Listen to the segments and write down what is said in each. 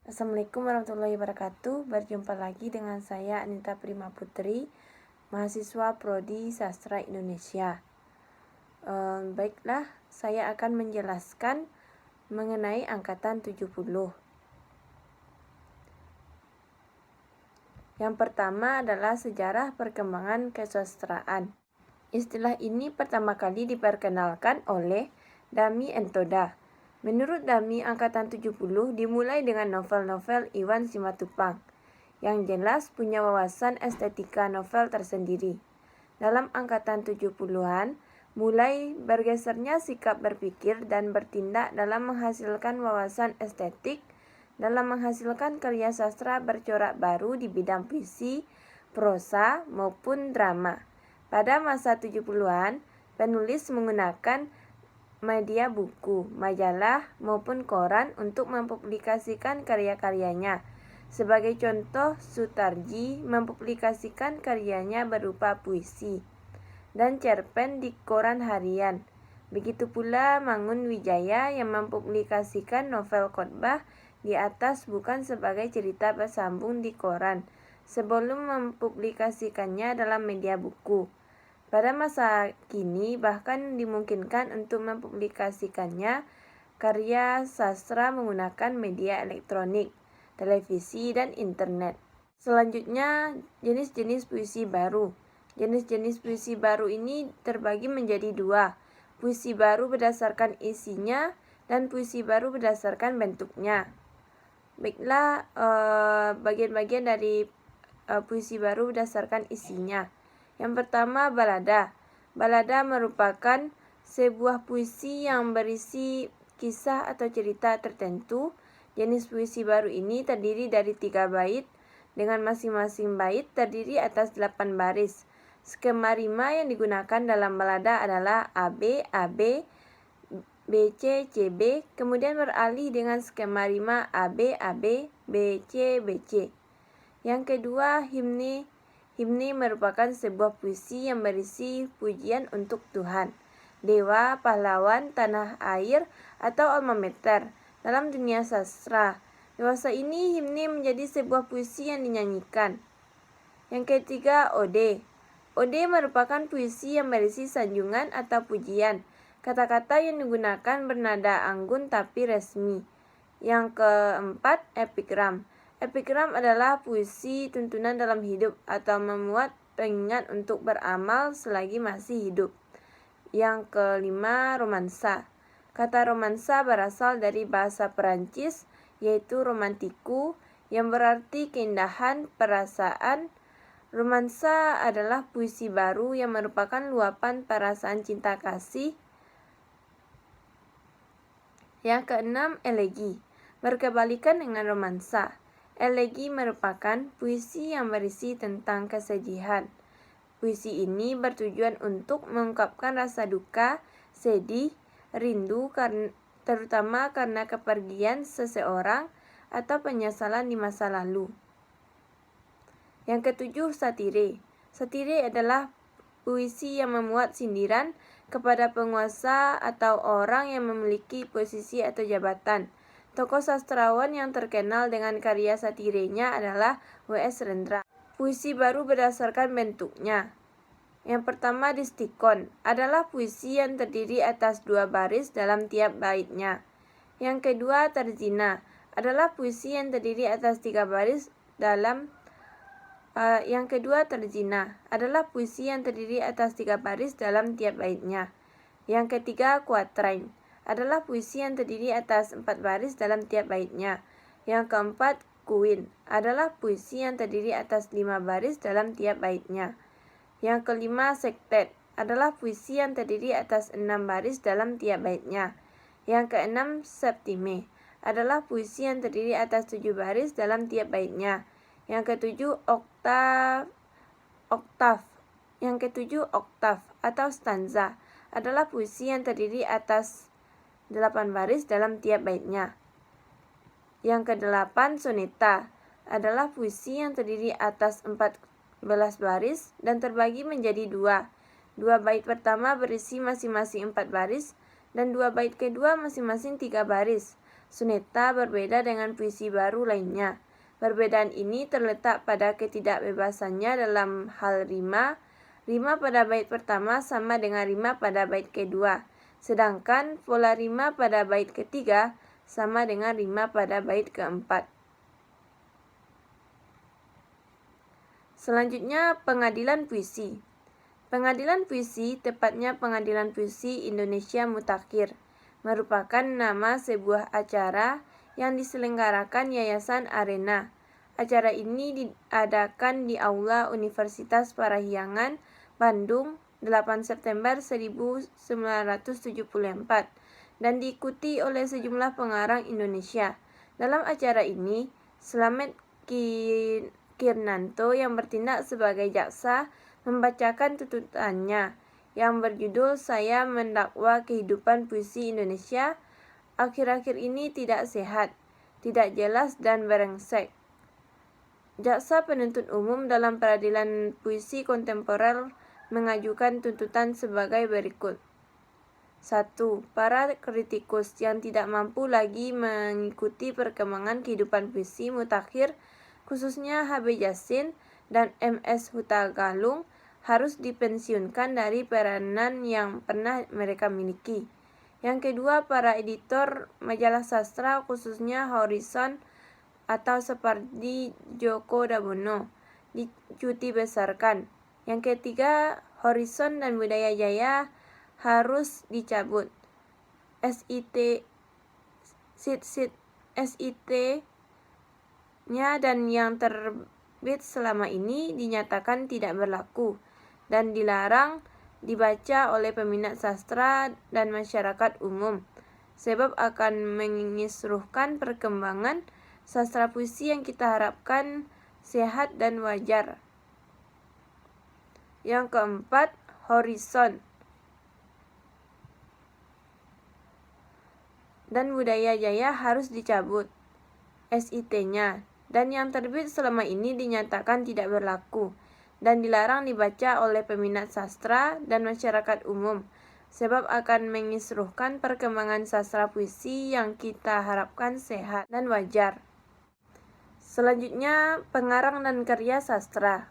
Assalamualaikum warahmatullahi wabarakatuh. Berjumpa lagi dengan saya Anita Prima Putri, mahasiswa Prodi Sastra Indonesia. Baiklah, saya akan menjelaskan mengenai angkatan 70. Yang pertama adalah sejarah perkembangan kesusastraan. Istilah ini pertama kali diperkenalkan oleh Dami Entoda. Menurut Dami, angkatan 70 dimulai dengan novel-novel Iwan Simatupang, yang jelas punya wawasan estetika novel tersendiri. Dalam angkatan 70-an, mulai bergesernya sikap berpikir dan bertindak dalam menghasilkan wawasan estetik, dalam menghasilkan karya sastra bercorak baru di bidang puisi, prosa, maupun drama. Pada masa 70-an, penulis menggunakan media buku, majalah, maupun koran untuk mempublikasikan karya-karyanya. Sebagai contoh, Sutarji mempublikasikan karyanya berupa puisi dan cerpen di koran harian. Begitu pula Mangun Wijaya yang mempublikasikan novel khotbah di atas bukan sebagai cerita bersambung di koran, sebelum mempublikasikannya dalam media buku. Pada masa kini bahkan dimungkinkan untuk mempublikasikannya karya sastra menggunakan media elektronik, televisi, dan internet. Selanjutnya, jenis-jenis puisi baru. Jenis-jenis puisi baru ini terbagi menjadi dua, puisi baru berdasarkan isinya dan puisi baru berdasarkan bentuknya. Baiklah, bagian-bagian dari puisi baru berdasarkan isinya. Yang pertama, balada. Balada merupakan sebuah puisi yang berisi kisah atau cerita tertentu. Jenis puisi baru ini terdiri dari 3 bait, dengan masing-masing bait terdiri atas 8 baris. Skema rima yang digunakan dalam balada adalah AB, AB, BC, CB, kemudian beralih dengan skema rima AB, AB, BC, BC. Yang kedua, himne. Himne merupakan sebuah puisi yang berisi pujian untuk Tuhan, dewa, pahlawan, tanah air, atau alma mater. Dalam dunia sastra dewasa ini, himne menjadi sebuah puisi yang dinyanyikan. Yang ketiga, ode. Ode merupakan puisi yang berisi sanjungan atau pujian. Kata-kata yang digunakan bernada anggun tapi resmi. Yang keempat, epigram. Epigram adalah puisi tuntunan dalam hidup atau memuat pengingat untuk beramal selagi masih hidup. Yang kelima, romansa. Kata romansa berasal dari bahasa Perancis, yaitu romantiku, yang berarti keindahan, perasaan. Romansa adalah puisi baru yang merupakan luapan perasaan cinta kasih. Yang keenam, elegi. Berkebalikan dengan romansa. Elegi merupakan puisi yang berisi tentang kesedihan. Puisi ini bertujuan untuk mengungkapkan rasa duka, sedih, rindu, terutama karena kepergian seseorang atau penyesalan di masa lalu. Yang ketujuh, satire. Satire adalah puisi yang memuat sindiran kepada penguasa atau orang yang memiliki posisi atau jabatan. Tokoh sastrawan yang terkenal dengan karya satirenya adalah W.S. Rendra. Puisi baru berdasarkan bentuknya. Yang pertama, distikon adalah puisi yang terdiri atas 2 baris dalam tiap baitnya. Yang kedua, terzina adalah puisi yang terdiri atas 3 baris dalam Yang kedua, terzina adalah puisi yang terdiri atas 3 baris dalam tiap baitnya. Yang ketiga, kuatrain adalah puisi yang terdiri atas 4 baris dalam tiap baitnya. Yang keempat, kuin adalah puisi yang terdiri atas 5 baris dalam tiap baitnya. Yang kelima, sektet adalah puisi yang terdiri atas 6 baris dalam tiap baitnya. Yang keenam, septime adalah puisi yang terdiri atas 7 baris dalam tiap baitnya. Yang ketujuh, oktav atau stanza adalah puisi yang terdiri atas 8 baris dalam tiap baitnya. Yang kedelapan, soneta adalah puisi yang terdiri atas 14 baris dan terbagi menjadi 2. 2 bait pertama berisi masing-masing 4 baris dan 2 bait kedua masing-masing 3 baris. Suneta berbeda dengan puisi baru lainnya. Perbedaan ini terletak pada ketidakbebasannya dalam hal rima. Rima pada bait pertama sama dengan rima pada bait kedua, sedangkan pola rima pada bait ketiga sama dengan rima pada bait keempat. Selanjutnya, pengadilan puisi. Pengadilan puisi, tepatnya Pengadilan Puisi Indonesia Mutakhir, merupakan nama sebuah acara yang diselenggarakan Yayasan Arena. Acara ini diadakan di Aula Universitas Parahyangan, Bandung, 8 September 1974, dan diikuti oleh sejumlah pengarang Indonesia. Dalam acara ini, Slamet Kirnanto yang bertindak sebagai jaksa membacakan tuntutannya yang berjudul "Saya Mendakwa Kehidupan Puisi Indonesia Akhir-akhir ini Tidak Sehat, Tidak Jelas dan Brengsek". Jaksa penuntut umum dalam Peradilan Puisi Kontemporer mengajukan tuntutan sebagai berikut. 1. Para kritikus yang tidak mampu lagi mengikuti perkembangan kehidupan puisi mutakhir, khususnya H.B. Jassin dan M.S. Hutagalung, harus dipensiunkan dari peranan yang pernah mereka miliki. Yang kedua, para editor majalah sastra, khususnya Horizon atau Sapardi Djoko Damono, dicuti besarkan. Yang ketiga, Horizon dan Budaya Jaya harus dicabut. SIT-nya dan yang terbit selama ini dinyatakan tidak berlaku dan dilarang dibaca oleh peminat sastra dan masyarakat umum, sebab akan mengisruhkan perkembangan sastra puisi yang kita harapkan sehat dan wajar. Yang keempat, Horizon dan Budaya Jaya harus dicabut SIT-nya, dan yang terbit selama ini dinyatakan tidak berlaku dan dilarang dibaca oleh peminat sastra dan masyarakat umum, sebab akan mengisruhkan perkembangan sastra puisi yang kita harapkan sehat dan wajar. Selanjutnya, pengarang dan karya sastra.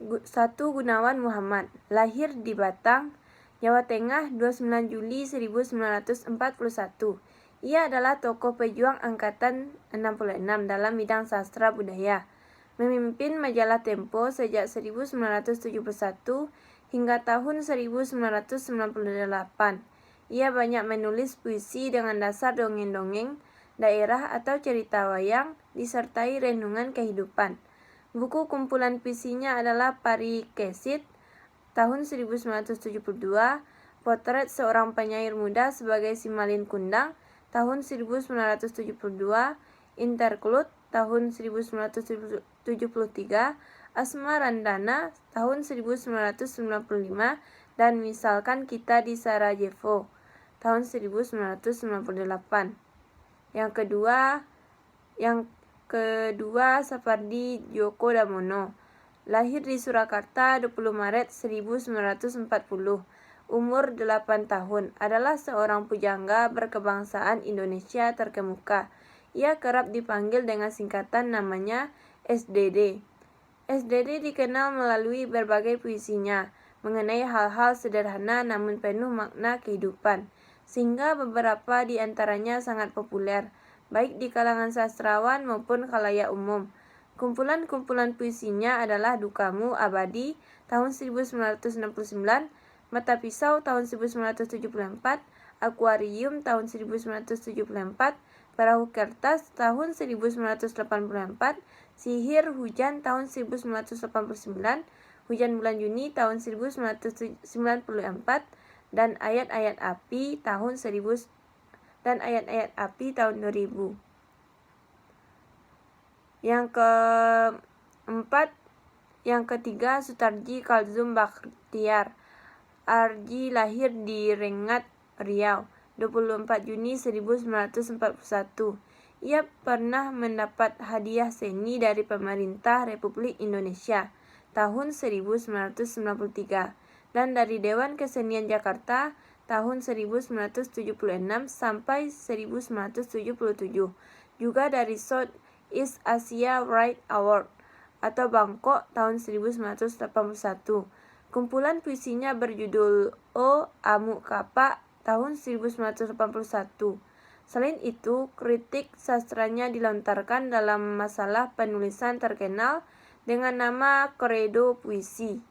1. Gunawan Muhammad, lahir di Batang, Jawa Tengah 29 Juli 1941. Ia adalah tokoh pejuang angkatan 66 dalam bidang sastra budaya. Memimpin majalah Tempo sejak 1971 hingga tahun 1998. Ia banyak menulis puisi dengan dasar dongeng-dongeng daerah atau cerita wayang disertai renungan kehidupan. Buku kumpulan puisinya adalah Pari Kesit tahun 1972, Potret Seorang Penyair Muda sebagai Simalin Kundang tahun 1972, Interlude tahun 1973, Asma Randana tahun 1995, dan Misalkan Kita di Sarajevo tahun 1998. Yang kedua, Sapardi Djoko Damono, lahir di Surakarta 20 Maret 1940, umur 8 tahun, adalah seorang pujangga berkebangsaan Indonesia terkemuka. Ia kerap dipanggil dengan singkatan namanya SDD. SDD dikenal melalui berbagai puisinya mengenai hal-hal sederhana namun penuh makna kehidupan, sehingga beberapa di antaranya sangat populer, baik di kalangan sastrawan maupun khalayak umum. Kumpulan-kumpulan puisinya adalah Dukamu Abadi tahun 1969, Mata Pisau tahun 1974, Akuarium tahun 1974, Perahu Kertas tahun 1984, Sihir Hujan tahun 1989, Hujan Bulan Juni tahun 1994, dan Ayat-ayat Api tahun 2000. Yang ketiga, Sutarji Kalzum Bakhtiar. Arji lahir di Rengat, Riau, 24 Juni 1941. Ia pernah mendapat hadiah seni dari pemerintah Republik Indonesia. tahun 1993, dan dari Dewan Kesenian Jakarta tahun 1976 sampai 1977, juga dari South East Asia Right Award atau Bangkok tahun 1981. Kumpulan puisinya berjudul O Amuk Kapak tahun 1981. Selain itu, kritik sastranya dilontarkan dalam masalah penulisan terkenal dengan nama Credo Puisi.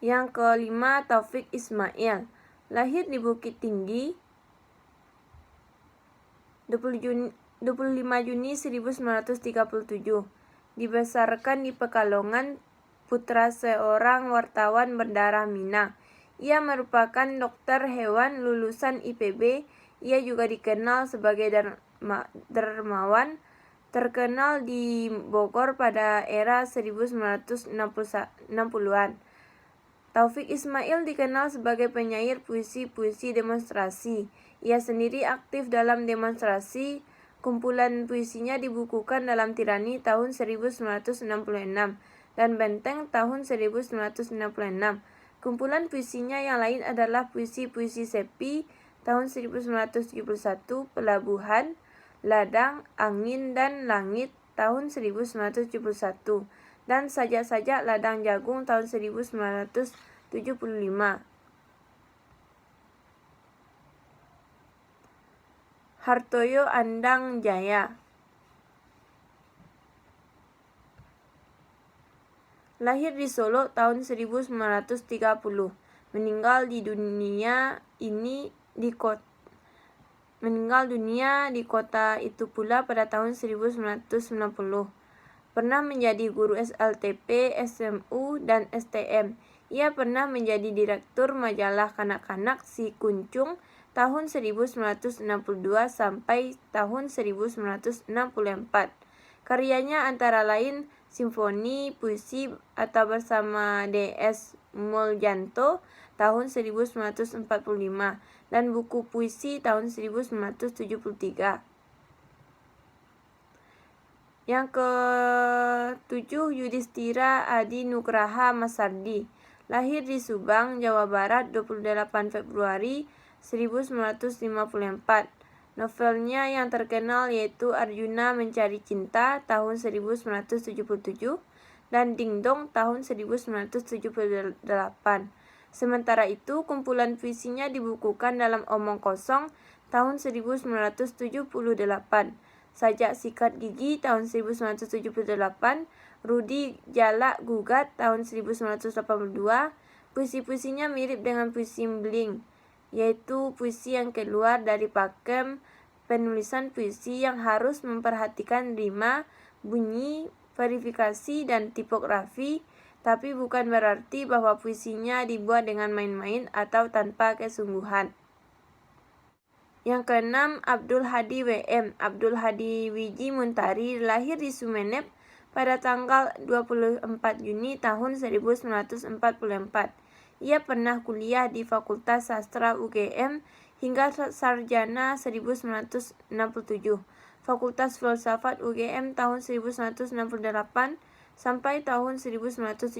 Yang kelima, Taufik Ismail. Lahir di Bukit Tinggi 25 Juni 1937. Dibesarkan di Pekalongan, putra seorang wartawan berdarah Minang. Ia merupakan dokter hewan lulusan IPB. Ia juga dikenal sebagai dermawan terkenal di Bogor pada era 1960-an. Taufik Ismail dikenal sebagai penyair puisi-puisi demonstrasi. Ia sendiri aktif dalam demonstrasi. Kumpulan puisinya dibukukan dalam Tirani tahun 1966 dan Benteng tahun 1966. Kumpulan puisinya yang lain adalah puisi-puisi Sepi tahun 1971, Pelabuhan, Ladang, Angin, dan Langit tahun 1971, dan Sajak-sajak Ladang Jagung tahun 1975. Hartoyo Andang Jaya. Lahir di Solo tahun 1930. Meninggal dunia di kota itu pula pada tahun 1990. Pernah menjadi guru SLTP, SMU, dan STM. Ia pernah menjadi direktur majalah kanak-kanak Si Kuncung tahun 1962 sampai tahun 1964. Karyanya antara lain simfoni puisi atau bersama D.S. Muljanto tahun 1945 dan buku puisi tahun 1973. Yang ketujuh, Yudhistira Adi Nugraha Masardi. Lahir di Subang, Jawa Barat 28 Februari 1954. Novelnya yang terkenal yaitu Arjuna Mencari Cinta tahun 1977 dan Ding Dong tahun 1978. Sementara itu, kumpulan puisinya dibukukan dalam Omong Kosong tahun 1978, Sajak Sikat Gigi tahun 1978, Rudi Jalak Gugat tahun 1982. Puisi-puisinya mirip dengan puisi Bling, yaitu puisi yang keluar dari pakem penulisan puisi yang harus memperhatikan rima, bunyi, verifikasi, dan tipografi, tapi bukan berarti bahwa puisinya dibuat dengan main-main atau tanpa kesungguhan. Yang keenam, Abdul Hadi WM. Abdul Hadi Wiji Muntari lahir di Sumeneb pada tanggal 24 Juni tahun 1944. Ia pernah kuliah di Fakultas Sastra UGM hingga sarjana 1967, Fakultas Filsafat UGM tahun 1968 sampai tahun 1971,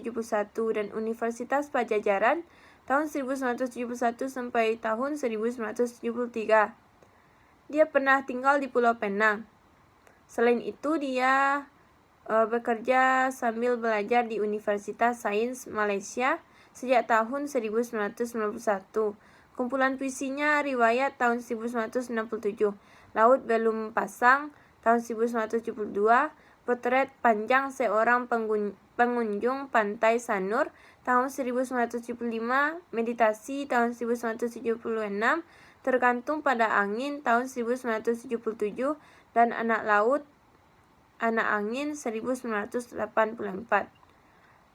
dan Universitas Pajajaran tahun 1971 sampai tahun 1973. Dia pernah tinggal di Pulau Penang. Selain itu, dia bekerja sambil belajar di Universitas Sains Malaysia sejak tahun 1991. Kumpulan puisinya Riwayat tahun 1967, Laut Belum Pasang tahun 1972, Potret Panjang Seorang Pengunjung Pantai Sanur tahun 1975, Meditasi tahun 1976, Tergantung pada Angin tahun 1977, dan Anak Laut, Anak Angin 1984.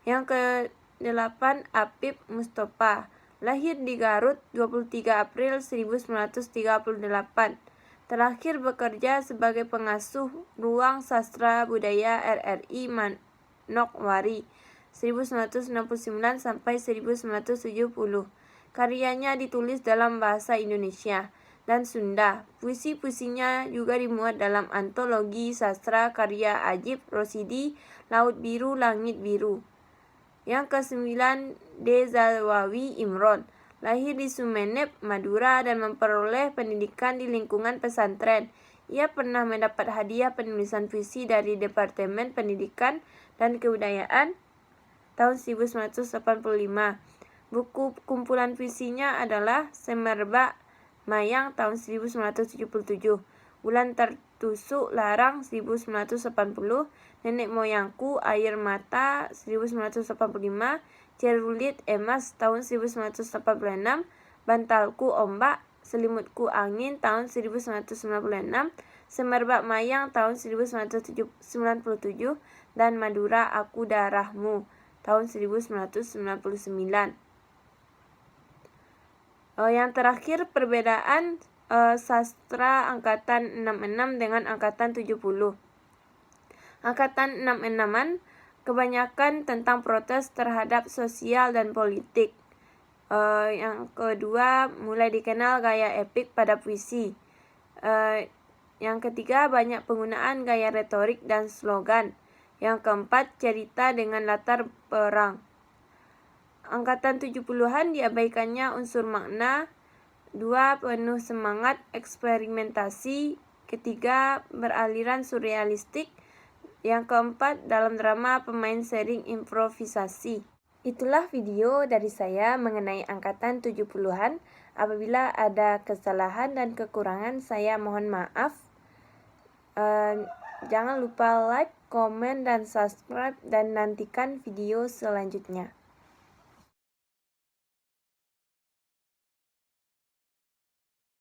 Yang ke-8, Apip Mustofa. Lahir di Garut 23 April 1938. Terakhir bekerja sebagai pengasuh Ruang Sastra Budaya RRI Manokwari 1969 sampai 1970. Karyanya ditulis dalam bahasa Indonesia. dan Sunda. Puisi-puisinya juga dimuat dalam antologi sastra karya Ajib Rosidi, Laut Biru, Langit Biru. Yang ke-9, Dezawawi Imron. Lahir di Sumeneb, Madura, dan memperoleh pendidikan di lingkungan pesantren. Ia pernah mendapat hadiah penulisan puisi dari Departemen Pendidikan dan Kebudayaan tahun 1985. Buku kumpulan puisinya adalah Semerbak Mayang tahun 1977, Bulan Tertusuk Larang 1980, Nenek Moyangku Air Mata 1985, Cerulit Emas tahun 1986, Bantalku Ombak, Selimutku Angin tahun 1996, Semerbak Mayang tahun 1997, dan Madura Aku Darahmu tahun 1999. Yang terakhir, perbedaan sastra angkatan 66 dengan angkatan 70. Angkatan 66-an kebanyakan tentang protes terhadap sosial dan politik. Yang kedua, mulai dikenal gaya epik pada puisi. Yang ketiga, banyak penggunaan gaya retorik dan slogan. Yang keempat, cerita dengan latar perang. Angkatan 70-an diabaikannya unsur makna. 2, penuh semangat eksperimentasi. Ketiga, beraliran surrealistik. Yang keempat, dalam drama pemain sering improvisasi. Itulah video dari saya mengenai angkatan 70-an. Apabila ada kesalahan dan kekurangan, saya mohon maaf. Jangan lupa like, komen, dan subscribe, dan nantikan video selanjutnya.